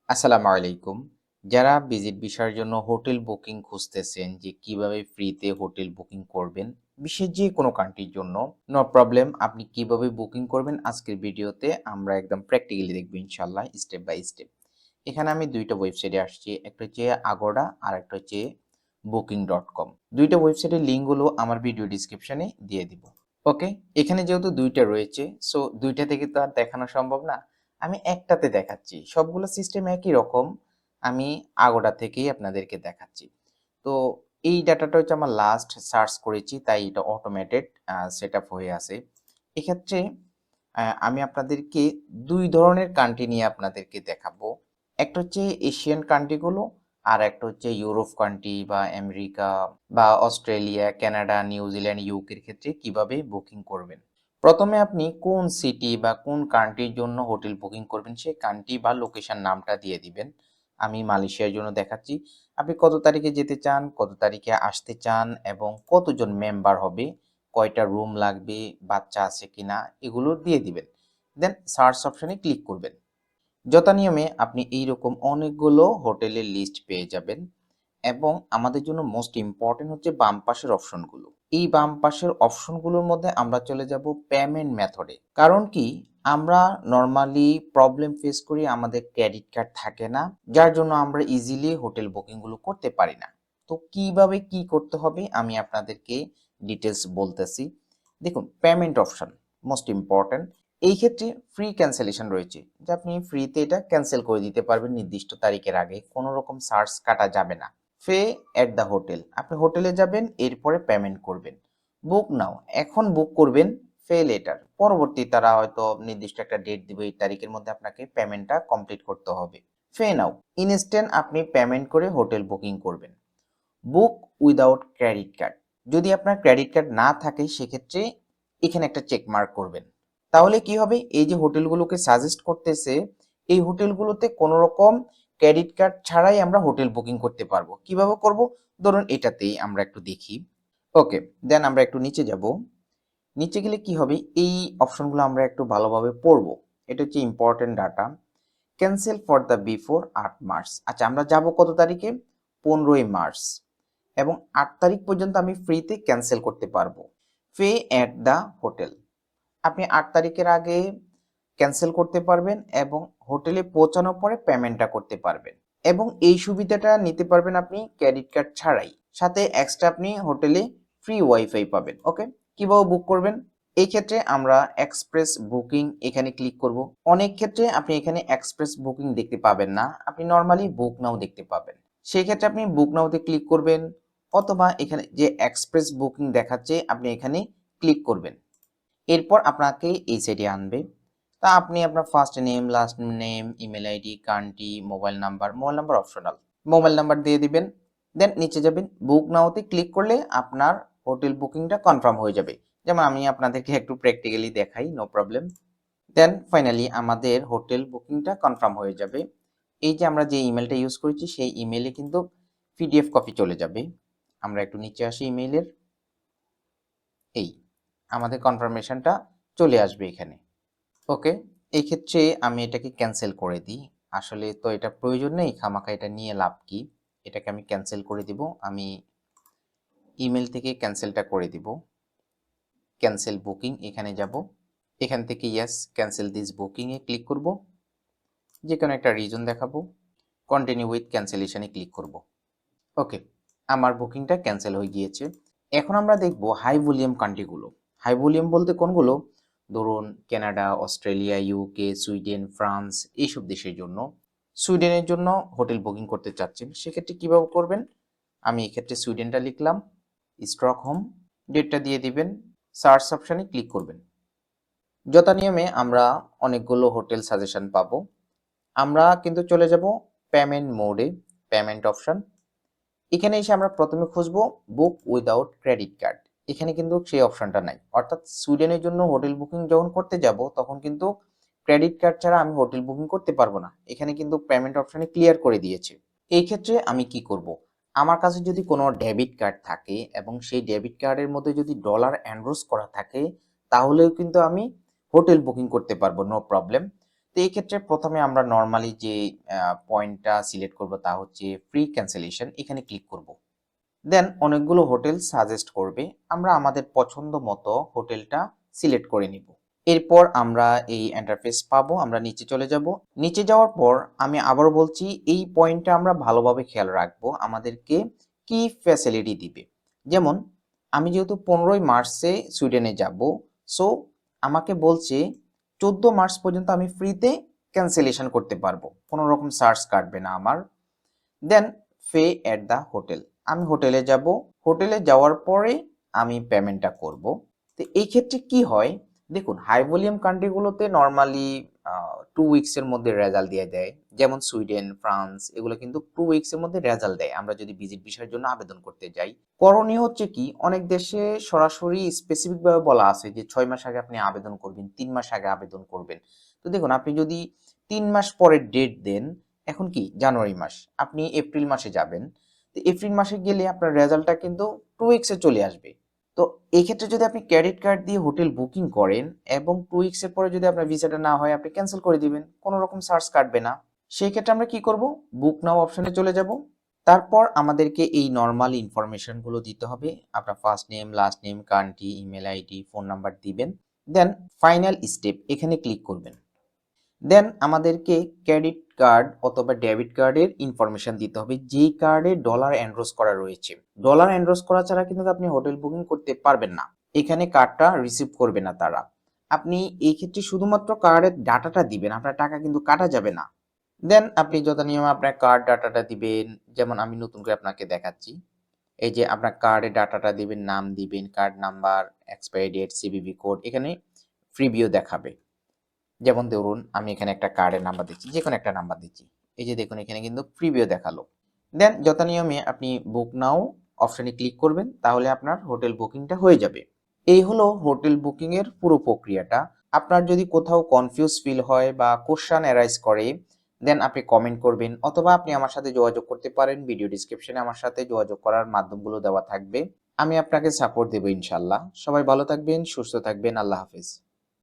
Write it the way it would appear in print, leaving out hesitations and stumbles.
আসসালামু আলাইকুম। যারা ভিজিট ভিসার জন্য হোটেল বুকিং খুঁজতেছেন যে কিভাবে ফ্রিতে হোটেল বুকিং করবেন, বিশ্বের যে কোনো কান্ট্রির জন্য নো প্রবলেম। আপনি কিভাবে বুকিং করবেন আজকের ভিডিওতে আমরা একদম প্র্যাকটিক্যালি দেখব ইনশাআল্লাহ স্টেপ বাই স্টেপ। এখানে আমি ২ টা ওয়েবসাইটে আসছি। একটা হচ্ছে Agoda আর একটা হচ্ছে booking.com। ২ টা ওয়েবসাইটের লিঙ্কগুলো আমার ভিডিও ডেসক্রিপশনে দিয়ে দিব। ওকে? এখানে যেহেতু ২ টা রয়েছে, সো ২ টা থেকে তো আর দেখানো সম্ভব না। আমি একটাতে দেখাচ্ছি। সবগুলো সিস্টেম একই রকম। আমি Agoda থেকেই আপনাদেরকে দেখাচ্ছি। তো এই ডাটাটা হচ্ছে আমার লাস্ট সার্চ করেছি, তাই এটা অটোমেটেড সেটআপ হয়ে আছে। এক্ষেত্রে আমি আপনাদেরকে ২ ধরনের কান্ট্রি নিয়ে আপনাদেরকে দেখাবো। একটা হচ্ছে এশিয়ান কান্ট্রিগুলো, আর একটা হচ্ছে ইউরোপ কান্ট্রি বা আমেরিকা বা অস্ট্রেলিয়া, কানাডা, নিউজিল্যান্ড, ইউকের ক্ষেত্রে কিভাবে বুকিং করবেন। প্রথমে আপনি কোন সিটি বা কোন কান্ট্রির জন্য হোটেল বুকিং করবেন সেই কান্ট্রি বা লোকেশন নামটা দিয়ে দিবেন। আমি মালয়েশিয়ার জন্য দেখাচ্ছি। আপনি কত তারিখে যেতে চান, কত তারিখে আসতে চান এবং কতজন মেম্বার হবে, কয়টা রুম লাগবে, বাচ্চা আছে কিনা এগুলো দিয়ে দিবেন। দেন সার্চ অপশনে ক্লিক করবেন। যথানিয়মে আপনি এইরকম অনেকগুলো হোটেলের লিস্ট পেয়ে যাবেন এবং আমাদের জন্য মোস্ট ইম্পর্টেন্ট হচ্ছে বাম পাশের অপশনগুলো। এই বাম পাশের অপশনগুলোর মধ্যে আমরা চলে যাব পেমেন্ট মেথডে। কারণ কি, আমরা নরমালি প্রবলেম ফেস করি, আমাদের ক্রেডিট কার্ড থাকে না, যার জন্য আমরা ইজিলি হোটেল বুকিংগুলো করতে পারি না। তো কিভাবে কি করতে হবে আমি আপনাদেরকে ডিটেলস বলতেছি। দেখুন, পেমেন্ট অপশন মোস্ট ইম্পর্টেন্ট। এই ক্ষেত্রে ফ্রি ক্যান্সেলেশন রয়েছে, যে আপনি ফ্রিতে এটা ক্যান্সেল করে দিতে পারবেন নির্দিষ্ট তারিখের আগে, কোনো রকম চার্জ কাটা যাবে না। পে এট দ্য হোটেল, আপনি হোটেলে যাবেন, এরপরে পেমেন্ট করবেন। বুক নাও, এখন বুক করবেন। পে লেটার, পরবর্তী তারা হয়তো নির্দিষ্ট একটা ডেট দিবে, এই তারিখের মধ্যে আপনাকে পেমেন্টটা কমপ্লিট করতে হবে। পে নাও, ইনস্ট্যান্ট আপনি পেমেন্ট করে হোটেল বুকিং করবেন। বুক উইদাউট ক্রেডিট কার্ড, যদি আপনার ক্রেডিট কার্ড না থাকে সেক্ষেত্রে এখানে একটা চেক মার্ক করবেন। তাহলে কি হবে, এই যে হোটেলগুলোকে সাজেস্ট করতেছে, এই হোটেলগুলোতে কোনো রকম ক্রেডিট কার্ড ছাড়াই আমরা হোটেল বুকিং করতে পারবো। কিভাবে করব, ধরুন এটাতেই আমরা একটু দেখি। ওকে, দেন আমরা একটু নিচে যাব। নিচে গেলে কি হবে, এই অপশনগুলো আমরা একটু ভালোভাবে পড়বো। এটা হচ্ছে important data. Cancel for the before ৮ March. আচ্ছা, আমরা যাব কত তারিখে, 15ই মার্চ, এবং ৮ তারিখ পর্যন্ত আমি ফ্রিতে ক্যান্সেল করতে পারবো। পে এট দ্য হোটেল, আপনি ৮ তারিখের আগে ক্যান্সেল করতে পারবেন এবং হোটেলে পৌঁছানোর পরে পেমেন্টটা করতে পারবেন, এবং এই সুবিধাটা নিতে পারবেন আপনি ক্রেডিট কার্ড ছাড়াই। সাথে এক্সট্রা আপনি হোটেলে ফ্রি ওয়াইফাই পাবেন। ওকে, কিভাবে বুক করবেন, এই ক্ষেত্রে আমরা এক্সপ্রেস বুকিং এখানে ক্লিক করব। অনেক ক্ষেত্রে আপনি এখানে এক্সপ্রেস বুকিং দেখতে পাবেন না, আপনি নর্মালি বুক নাও দেখতে পাবেন। সেই ক্ষেত্রে আপনি বুক নাওতে ক্লিক করবেন, অথবা এখানে যে এক্সপ্রেস বুকিং দেখাচ্ছে আপনি এখানে ক্লিক করবেন। এরপর আপনাকে এই সাইটে আনবে। তা আপনি আপনার first name, last name, email ID, country, mobile number optional, mobile number দিয়ে দিবেন। দেন নিচে যাবেন, বুক নাওতে ক্লিক করলে আপনার হোটেল বুকিংটা কনফার্ম হয়ে যাবে। যেমন আমি আপনাদেরকে একটু প্র্যাকটিক্যালি দেখাই, নো প্রবলেম। দেন ফাইনালি আমাদের হোটেল বুকিংটা কনফার্ম হয়ে যাবে। এই যে আমরা যে ইমেলটা ইউজ করেছি সেই ইমেলে কিন্তু পিডিএফ কপি চলে যাবে। আমরা একটু নিচে আসি ইমেইলের, এই আমাদের কনফার্মেশনটা চলে আসবে এখানে। ওকে, এই ক্ষেত্রে আমি এটাকে ক্যান্সেল করে দিই। আসলে তো এটা প্রয়োজন নেই, খামাখা এটা নিয়ে লাভ কি। এটাকে আমি ক্যান্সেল করে দিব। আমি ইমেল থেকে ক্যান্সেলটা করে দিব। ক্যান্সেল বুকিং এখানে যাব, এখান থেকে yes cancel this booking A click করব, যে কোনো একটা রিজন দেখাবো, কন্টিনিউ উইথ ক্যান্সেলেশনে ক্লিক করব। ওকে, আমার বুকিংটা ক্যান্সেল হয়ে গিয়েছে। এখন আমরা দেখব হাই ভলিউম কান্ট্রিগুলো। হাই ভলিউম বলতে কোনগুলো, ধরুন Canada, Australia, UK, Sweden, France, এইসব দেশের জন্য। সুইডেনের জন্য হোটেল বুকিং করতে চাচ্ছেন, সেক্ষেত্রে কিভাবে করবেন, আমি এক্ষেত্রে সুইডেনটা লিখলাম, স্টকহোম, ডেটটা দিয়ে দিবেন, সার্চ অপশানে ক্লিক করবেন। যথানিয়মে আমরা অনেকগুলো হোটেল সাজেশন পাবো। আমরা কিন্তু চলে যাব পেমেন্ট মোডে, পেমেন্ট অপশন। এখানে এসে আমরা প্রথমে খুঁজবো বুক উইদাউট ক্রেডিট কার্ড। এখানে কিন্তু সেই অপশনটা নাই, অর্থাৎ সুইডেনের জন্য হোটেল বুকিং যখন করতে যাব তখন কিন্তু ক্রেডিট কার্ড ছাড়া আমি হোটেল বুকিং করতে পারবো না। এখানে কিন্তু পেমেন্ট অপশনে ক্লিয়ার করে দিয়েছে। এই ক্ষেত্রে আমি কি করব, আমার কাছে যদি কোনো ডেবিট কার্ড থাকে এবং সেই ডেবিট কার্ডের মধ্যে যদি ডলার এনরোজ করা থাকে, তাহলেও কিন্তু আমি হোটেল বুকিং করতে পারবো, নো প্রবলেম। তো এই ক্ষেত্রে প্রথমে আমরা নর্মালি যে পয়েন্টটা সিলেক্ট করব তা হচ্ছে ফ্রি ক্যান্সেলেশন, এখানে ক্লিক করব। দেন অনেকগুলো হোটেল সাজেস্ট করবে, আমরা আমাদের পছন্দ মতো হোটেলটা সিলেক্ট করে নিব। এরপর আমরা এই ইন্টারফেস পাবো, আমরা নিচে চলে যাব। নিচে যাওয়ার পর আমি আবারও বলছি এই পয়েন্টটা আমরা ভালোভাবে খেয়াল রাখবো, আমাদেরকে কি ফ্যাসিলিটি দিবে। যেমন আমি যেহেতু 15ই মার্চে সুইডেনে যাব, সো আমাকে বলছে 14 মার্চ পর্যন্ত আমি ফ্রিতে ক্যান্সেলেশন করতে পারবো, কোনো রকম চার্জ কাটবে না আমার। দেন পে এট দ্য হোটেল, আমি হোটেলে যাব, হোটেলে যাওয়ার পরে আমি পেমেন্টটা করব। তো এই ক্ষেত্রে কি হয় দেখুন, হাই ভলিউম কান্ট্রিগুলোতে নর্মালি 2 উইকস এর মধ্যে রেজাল্ট দিয়ে দেয়, যেমন সুইডেন, ফ্রান্স, এগুলো কিন্তু 2 উইকস এর মধ্যে রেজাল্ট দেয় আমরা যদি ভিজিট ভিসার জন্য আবেদন করতে যাই। করণীয় হচ্ছে কি, অনেক দেশে সরাসরি স্পেসিফিক ভাবে বলা আছে যে 6 মাস আগে আপনি আবেদন করবেন, 3 মাস আগে আবেদন করবেন। তো দেখুন, আপনি যদি 3 মাস পরে ডেট দেন, এখন কি জানুয়ারি মাস, আপনি এপ্রিল মাসে যাবেন, তো এপ্রিল মাসে গেলে আপনার রেজাল্টটা কিন্তু 2 উইকসে চলে আসবে। তো এই ক্ষেত্রে যদি আপনি ক্রেডিট কার্ড দিয়ে হোটেল বুকিং করেন এবং 2 উইকসের পরে যদি আপনার ভিসাটা না হয়, আপনি ক্যান্সেল করে দিবেন, কোনো রকম চার্জ কাটবে না। সেই ক্ষেত্রে আমরা কি করব, বুক নাও অপশনে চলে যাব। তারপর আমাদেরকে এই নর্মাল ইনফরমেশন গুলো দিতে হবে, আপনার first name, last name, country, email ID, phone number দিবেন। দেন ফাইনাল স্টেপ, এখানে ক্লিক করবেন। দেন আমাদেরকে ক্রেডিট কার্ড অথবা ডেবিট কার্ডের ইনফরমেশন দিতে হবে, যেই কার্ডে ডলার এনরোল করা রয়েছে। ডলার এনরোল করা ছাড়া কিন্তু আপনি হোটেল বুকিং করতে পারবেন না, এখানে কার্ডটা রিসিভ করবে না তারা। আপনি এই ক্ষেত্রে শুধুমাত্র কার্ডের ডাটাটা দিবেন, আপনার টাকা কিন্তু কাটা যাবে না। দেন আপনি যথানিয়মে আপনার কার্ড ডাটাটা দিবেন, যেমন আমি নতুন করে আপনাকে দেখাচ্ছি। এই যে আপনার কার্ডের ডাটাটা দিবেন, নাম দিবেন, card number, expiry date, CVV code, এখানে প্রিভিউ দেখাবে। যেমন ধরুন আমি এখানে একটা কার্ডের নাম্বার দিচ্ছি, যে কোনো একটা নাম্বার দিচ্ছি, এই যে দেখুন এখানে কিন্তু প্রিভিউ দেখালো। দেন যথানিয়মে আপনি বুক নাও অপশনে ক্লিক করবেন, তাহলে আপনার হোটেল বুকিংটা হয়ে যাবে। এই হলো হোটেল বুকিং এর পুরো প্রক্রিয়াটা। আপনার যদি কোথাও কনফিউজ ফিল হয় বা কোশ্চেন অ্যারাইজ করে, দেন আপনি কমেন্ট করবেন অথবা আপনি আমার সাথে যোগাযোগ করতে পারেন, ভিডিও ডিসক্রিপশনে আমার সাথে যোগাযোগ করার মাধ্যমগুলো দেওয়া থাকবে, আমি আপনাকে সাপোর্ট দেবো ইনশাল্লাহ। সবাই ভালো থাকবেন, সুস্থ থাকবেন, আল্লাহ হাফেজ।